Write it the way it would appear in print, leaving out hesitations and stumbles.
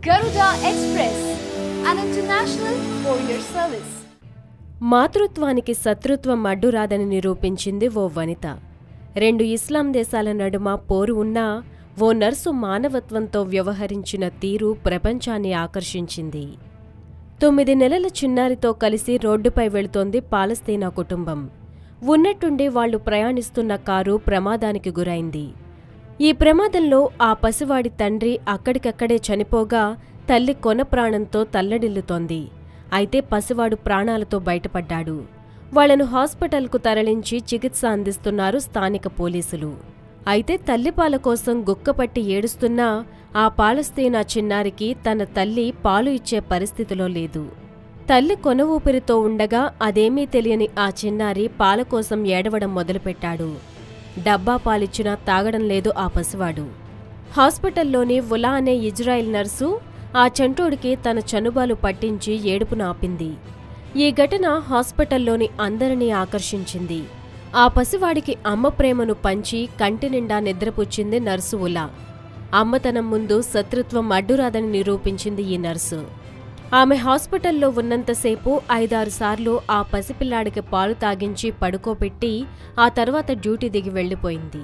Garuda Express, an international courier service. మాతృత్వానికి శత్రుత్వం అడ్డురాదని నిరూపించింది ఓ వనిత. 2 ఇస్లాం దేశాల నడుమ పోరు ఉన్నా ఓ నర్సు మానవత్వంతో వ్యవహరించిన తీరు ప్రపంచాన్ని ఆకర్షించింది. 9 నెలల చిన్నారితో కలిసి రోడ్డుపై వెళుతోంది పాలస్తీనా కుటుంబం. ఉన్నట్టుండి వాళ్లు ప్రయాణిస్తున్న కారు ప్రమాదానికి గురైంది. ఈ ప్రమాదంలో ఆ పసివాడి తండ్రి అక్కడికక్కడే చనిపోగా తల్లి కొన ప్రాణంతో తల్లడిల్లుతోంది. అయితే పసివాడు ప్రాణాలతో బయటపడ్డాడు. వాళ్లను హాస్పిటల్కు తరలించి చికిత్స అందిస్తున్నారు స్థానిక పోలీసులు. అయితే తల్లిపాల కోసం గుక్కపట్టి ఏడుస్తున్నా ఆ పాలస్తీనా చిన్నారికి తన తల్లి పాలు ఇచ్చే పరిస్థితిలో లేదు. తల్లి కొన ఊపిరితో ఉండగా అదేమీ తెలియని ఆ చిన్నారి పాల కోసం ఏడవడం మొదలుపెట్టాడు. డబ్బా పాలిచ్చినా తాగడం లేదు ఆ పసివాడు. హాస్పిటల్లోని ఉలా అనే ఇజ్రాయిల్ నర్సు ఆ చంటోడికి తన చనుబాలు పట్టించి ఏడుపును ఆపింది. ఈ ఘటన హాస్పిటల్లోని అందరినీ ఆకర్షించింది. ఆ పసివాడికి అమ్మ ప్రేమను పంచి కంటి నిండా నిద్రపుచ్చింది నర్సు ఉలా. అమ్మతనం ముందు శత్రుత్వం అడ్డురాదని నిరూపించింది ఈ నర్సు. ఆమె హాస్పిటల్లో ఉన్నంతసేపు 5-6 సార్లు ఆ పసిపిల్లాడికి పాలు తాగించి పడుకోబెట్టి ఆ తర్వాత డ్యూటీ దిగి వెళ్లిపోయింది.